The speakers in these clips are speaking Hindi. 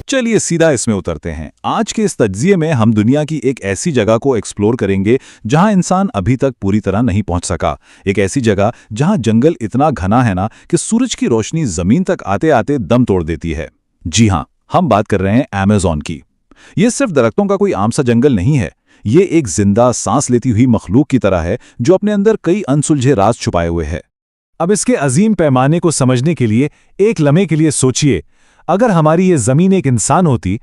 चलिए सीधा इसमें उतरते हैं। आज के इस तज्जिए में हम दुनिया की एक ऐसी जगह को एक्सप्लोर करेंगे जहां इंसान अभी तक पूरी तरह नहीं पहुंच सका। एक ऐसी जगह जहां जंगल इतना घना है ना कि सूरज की रोशनी जमीन तक आते आते दम तोड़ देती है। जी हां, हम बात कर रहे हैं अमेज़न की। ये सिर्फ दरख्तों का कोई आम सा जंगल नहीं है। ये एक जिंदा सांस लेती हुई मखलूक की तरह है जो अपने अंदर कई अनसुलझे राज छुपाए हुए है। अब इसके अजीम पैमाने को समझने के लिए एक लम्हे के लिए सोचिए, अगर हमारी ये जमीन एक इंसान होती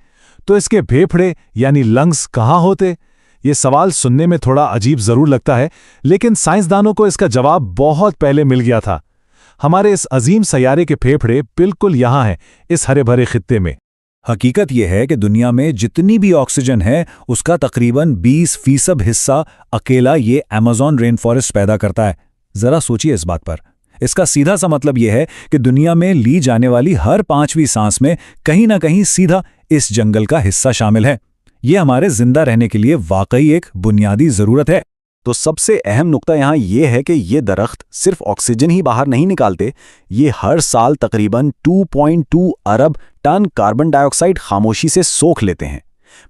तो इसके फेफड़े यानी लंग्स कहाँ होते? ये सवाल सुनने में थोड़ा अजीब जरूर लगता है, लेकिन साइंसदानों को इसका जवाब बहुत पहले मिल गया था। हमारे इस अजीम सैयारे के फेफड़े बिल्कुल यहाँ हैं, इस हरे भरे खित्ते में। हकीकत यह है कि दुनिया में जितनी भी ऑक्सीजन है उसका तकरीबन 20% हिस्सा अकेला ये अमेज़न रेन फॉरेस्ट पैदा करता है। जरा सोचिए इस बात पर। इसका सीधा सा मतलब यह है कि दुनिया में ली जाने वाली हर 5वीं सांस में कहीं ना कहीं सीधा इस जंगल का हिस्सा शामिल है। यह हमारे जिंदा रहने के लिए वाकई एक बुनियादी जरूरत है। तो सबसे अहम नुक्ता यहाँ ये है कि ये दरख्त सिर्फ ऑक्सीजन ही बाहर नहीं निकालते, ये हर साल तकरीबन 2.2 अरब टन कार्बन डाइऑक्साइड खामोशी से सोख लेते हैं।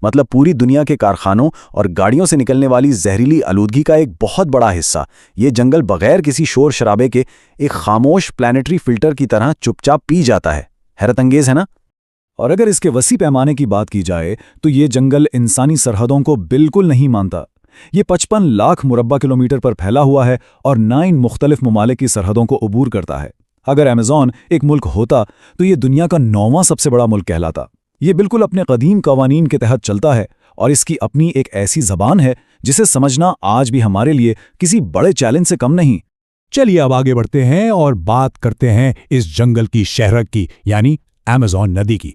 मतलब पूरी दुनिया के कारखानों और गाड़ियों से निकलने वाली जहरीली आलूदगी का एक बहुत बड़ा हिस्सा ये जंगल बगैर किसी शोर शराबे के एक खामोश प्लानिटरी फिल्टर की तरह चुपचाप पी जाता है। हैरतअंगेज है ना? और अगर इसके वसी पैमाने की बात की जाए तो ये जंगल इंसानी सरहदों को बिल्कुल नहीं मानता। ये 55 लाख मुरब्बा किलोमीटर पर फैला हुआ है और 9 मुख्तलिफ ममालिक की सरहदों को अबूर करता है। अगर अमेज़न एक मुल्क होता तो ये दुनिया का 9वां सबसे बड़ा मुल्क कहलाता। ये बिल्कुल अपने कदीम कवानीन के तहत चलता है और इसकी अपनी एक ऐसी ज़बान है जिसे समझना आज भी हमारे लिए किसी बड़े चैलेंज से कम नहीं। चलिए अब आगे बढ़ते हैं और बात करते हैं इस जंगल की शहरक की, यानी अमेज़न नदी की।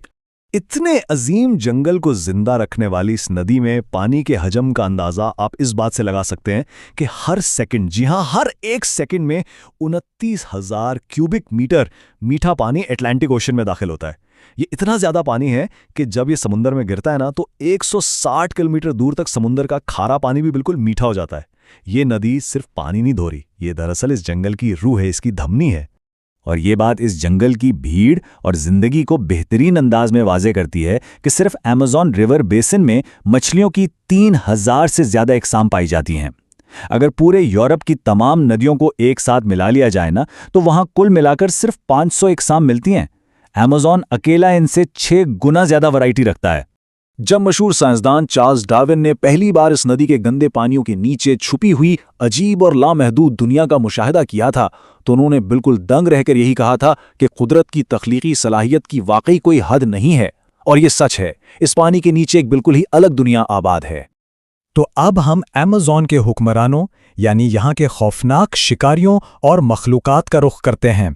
इतने अजीम जंगल को जिंदा रखने वाली इस नदी में पानी के हजम का अंदाजा आप इस बात से लगा सकते हैं कि हर सेकंड, जी हां, हर एक सेकंड में 29,000 क्यूबिक मीटर मीठा पानी अटलांटिक ओशन में दाखिल होता है। ये इतना ज्यादा पानी है कि जब ये समुद्र में गिरता है ना तो 160 किलोमीटर दूर तक समुद्र का खारा पानी भी बिल्कुल मीठा हो जाता है। ये नदी सिर्फ पानी नहीं धो रही, ये दरअसल इस जंगल की रूह है, इसकी धमनी है। और ये बात इस जंगल की भीड़ और जिंदगी को बेहतरीन अंदाज में वाजे करती है कि सिर्फ अमेज़न रिवर बेसिन में मछलियों की 3000 से ज्यादा इकसाम पाई जाती हैं। अगर पूरे यूरोप की तमाम नदियों को एक साथ मिला लिया जाए ना तो वहां कुल मिलाकर सिर्फ 500 इकसाम मिलती हैं। अमेज़न अकेला इनसे 6 गुना ज्यादा वैरायटी रखता है। जब मशहूर साइंसदान चार्ल्स डार्विन ने पहली बार इस नदी के गंदे पानियों के नीचे छुपी हुई अजीब और लामहदूद दुनिया का मुशाहिदा किया था तो उन्होंने बिल्कुल दंग रहकर यही कहा था कि कुदरत की तख्लीकी सलाहियत की वाकई कोई हद नहीं है। और ये सच है, इस पानी के नीचे एक बिल्कुल ही अलग दुनिया आबाद है। तो अब हम अमेज़न के हुक्मरानों यानी यहाँ के खौफनाक शिकारियों और मखलूकात का रुख करते हैं।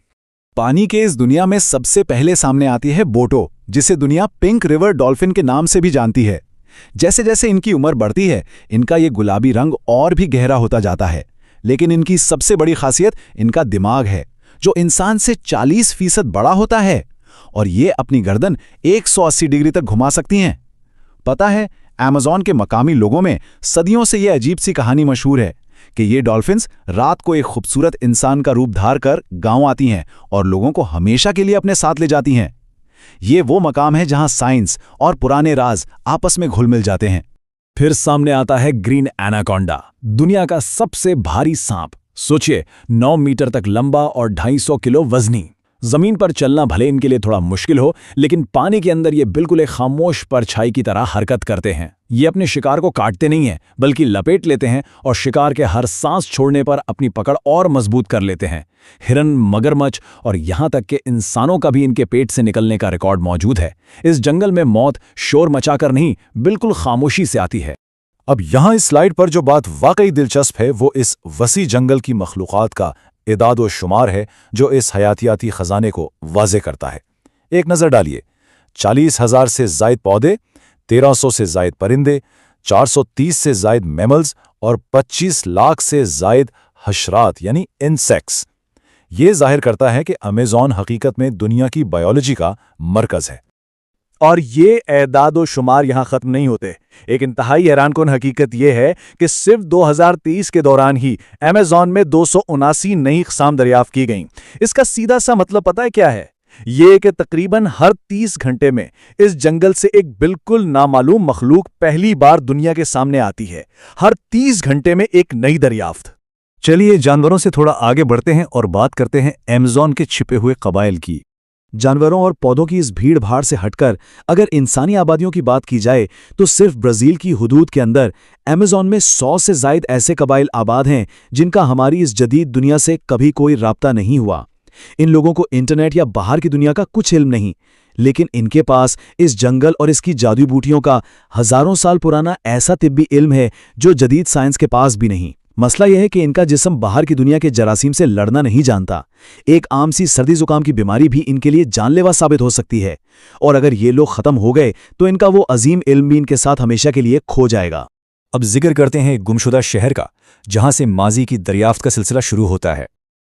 पानी के इस दुनिया में सबसे पहले सामने आती है बोटो, जिसे दुनिया पिंक रिवर डॉल्फिन के नाम से भी जानती है। जैसे जैसे इनकी उम्र बढ़ती है इनका ये गुलाबी रंग और भी गहरा होता जाता है, लेकिन इनकी सबसे बड़ी खासियत इनका दिमाग है जो इंसान से 40% बड़ा होता है और ये अपनी गर्दन 180 डिग्री तक घुमा सकती हैं। पता है, अमेज़न के मकामी लोगों में सदियों से ये अजीब सी कहानी मशहूर है कि ये डॉल्फिन्स रात को एक खूबसूरत इंसान का रूप धार कर गांव आती हैं और लोगों को हमेशा के लिए अपने साथ ले जाती हैं। ये वो मकाम है जहां साइंस और पुराने राज आपस में घुल मिल जाते हैं। फिर सामने आता है ग्रीन एनाकोंडा, दुनिया का सबसे भारी सांप। सोचिए, 9 मीटर तक लंबा और 250 किलो वजनी। जमीन पर चलना भले इनके लिए थोड़ा मुश्किल हो, लेकिन पानी के अंदर ये बिल्कुल एक खामोश परछाई की तरह हरकत करते हैं। ये अपने शिकार को काटते नहीं हैं, बल्कि लपेट लेते हैं और शिकार के हर सांस छोड़ने पर अपनी पकड़ और मजबूत कर लेते हैं। हिरन, मगरमच्छ और यहाँ तक कि इंसानों का भी इनके पेट से निकलने का रिकॉर्ड मौजूद है। इस जंगल में मौत शोर मचाकर नहीं, बिल्कुल खामोशी से आती है। अब यहाँ इस स्लाइड पर जो बात वाकई दिलचस्प है वो इस वसी जंगल की मखलूक़ात का इदाद व शुमार है जो इस हयातियाती खजाने को वाज़े करता है। एक नज़र डालिए, 40,000 से ज़ायद पौधे, 1300 से ज़ायद परिंदे, 430 से ज़ायद मैमल्स और 25 लाख से ज़ायद हशरात यानी इंसेक्ट्स। ये जाहिर करता है कि अमेज़न हकीकत में दुनिया की बायोलॉजी का मरकज़ है। और ये एदाद व शुमार यहाँ ख़त्म नहीं होते। एक इंतहाई हैरानकुन हकीकत यह है कि सिर्फ 2030 के दौरान ही अमेज़न में 279 नई क़साम दरियाफ़्त की गईं। इसका सीधा सा मतलब पता है क्या है? ये कि तकरीबन हर 30 घंटे में इस जंगल से एक बिल्कुल नामालूम मखलूक पहली बार दुनिया के सामने आती है। हर 30 घंटे में एक नई दरियाफ्त। चलिए जानवरों से थोड़ा आगे बढ़ते हैं और बात करते हैं अमेज़न के छिपे हुए कबाइल की। जानवरों और पौधों की इस भीड़ भाड़ से हटकर अगर इंसानी आबादियों की बात की जाए तो सिर्फ ब्राजील की हुदूद के अंदर अमेज़न में 100 से ज़ायद ऐसे कबाइल आबाद हैं जिनका हमारी इस जदीद दुनिया से कभी कोई राब्ता नहीं हुआ। इन लोगों को इंटरनेट या बाहर की दुनिया का कुछ इल्म नहीं, लेकिन इनके पास इस जंगल और इसकी जादुई बूटियों का हजारों साल पुराना ऐसा तिब्बी इल्म है जो जदीद साइंस के पास भी नहीं। मसला यह है कि इनका जिस्म बाहर की दुनिया के जरासीम से लड़ना नहीं जानता। एक आम सी सर्दी जुकाम की बीमारी भी इनके लिए जानलेवा साबित हो सकती है, और अगर ये लोग खत्म हो गए तो इनका वो अजीम इल्म भी इनके साथ हमेशा के लिए खो जाएगा। अब जिक्र करते हैं एक गुमशुदा शहर का, जहां से माजी की दरियाफ्त का सिलसिला शुरू होता है।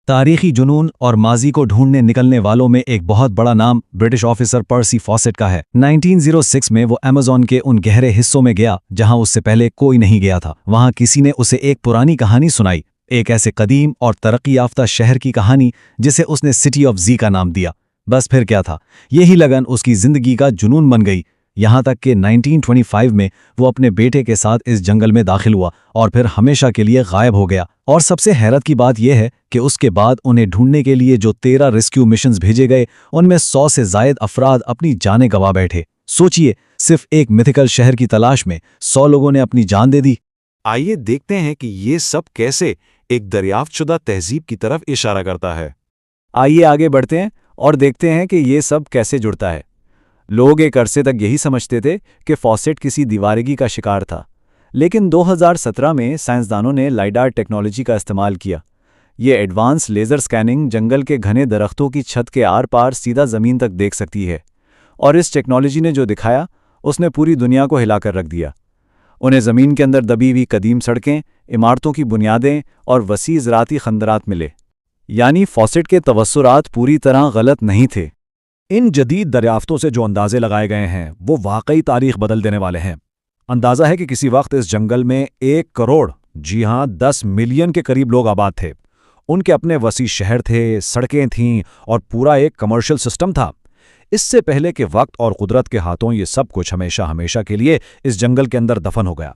तारीखी जुनून और माजी को ढूंढने निकलने वालों में एक बहुत बड़ा नाम ब्रिटिश ऑफिसर पर्सी फॉसेट का है। 1906 में वो अमेज़न के उन गहरे हिस्सों में गया जहां उससे पहले कोई नहीं गया था। वहां किसी ने उसे एक पुरानी कहानी सुनाई, एक ऐसे कदीम और तरक्की याफ्ता शहर की कहानी जिसे उसने सिटी ऑफ जी का नाम दिया। बस फिर क्या था, यही लगन उसकी जिंदगी का जुनून बन गई। यहाँ तक कि 1925 में वो अपने बेटे के साथ इस जंगल में दाखिल हुआ और फिर हमेशा के लिए गायब हो गया। और सबसे हैरत की बात यह है कि उसके बाद उन्हें ढूंढने के लिए जो 13 रेस्क्यू मिशंस भेजे गए, उनमें 100 से ज़ायद अफराद अपनी जानें गंवा बैठे। सोचिए, सिर्फ एक मिथिकल शहर की तलाश में 100 लोगों ने अपनी जान दे दी। आइए देखते हैं कि ये सब कैसे एक दरियाफ्तशुदा तहजीब की तरफ इशारा करता है। आइए आगे बढ़ते हैं और देखते हैं कि ये सब कैसे जुड़ता है। लोग एक अरसे तक यही समझते थे कि फॉसेट किसी दीवारगी का शिकार था, लेकिन 2017 में साइंसदानों ने लाइडार टेक्नोलॉजी का इस्तेमाल किया। ये एडवांस लेज़र स्कैनिंग जंगल के घने दरख्तों की छत के आर पार सीधा ज़मीन तक देख सकती है, और इस टेक्नोलॉजी ने जो दिखाया उसने पूरी दुनिया को हिलाकर रख दिया। उन्हें ज़मीन के अंदर दबी हुई कदीम सड़कें, इमारतों की बुनियादें और वसी ज़राती खंदरात मिले। यानी फॉसेट के तवस्सुरात पूरी तरह गलत नहीं थे। इन जदीद दरियाफ्तों से जो अंदाजे लगाए गए हैं वो वाकई तारीख बदल देने वाले हैं। अंदाजा है कि किसी वक्त इस जंगल में 1 करोड़, जी हां 10 मिलियन के करीब लोग आबाद थे। उनके अपने वसी शहर थे, सड़कें थीं और पूरा एक कमर्शियल सिस्टम था। इससे पहले के वक्त और कुदरत के हाथों ये सब कुछ हमेशा हमेशा के लिए इस जंगल के अंदर दफन हो गया।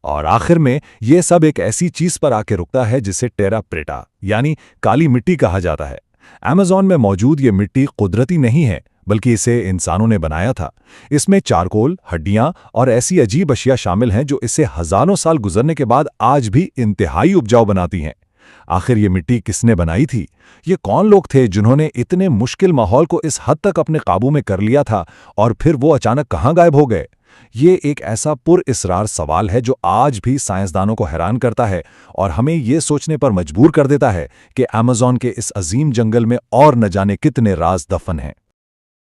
और आखिर में ये सब एक ऐसी चीज पर आके रुकता है जिसे टेरा प्रेटा यानी काली मिट्टी कहा जाता है। अमेज़न में मौजूद ये मिट्टी कुदरती नहीं है, बल्कि इसे इंसानों ने बनाया था। इसमें चारकोल, हड्डियां और ऐसी अजीब अशिया शामिल हैं जो इसे हजारों साल गुजरने के बाद आज भी इंतहाई उपजाऊ बनाती हैं। आखिर ये मिट्टी किसने बनाई थी? ये कौन लोग थे जिन्होंने इतने मुश्किल माहौल को इस हद तक अपने काबू में कर लिया था, और फिर वो अचानक कहाँ गायब हो गए? ये एक ऐसा पुरइसरार सवाल है जो आज भी साइंसदानों को हैरान करता है और हमें ये सोचने पर मजबूर कर देता है कि अमेज़न के इस अजीम जंगल में और न जाने कितने राज दफन हैं।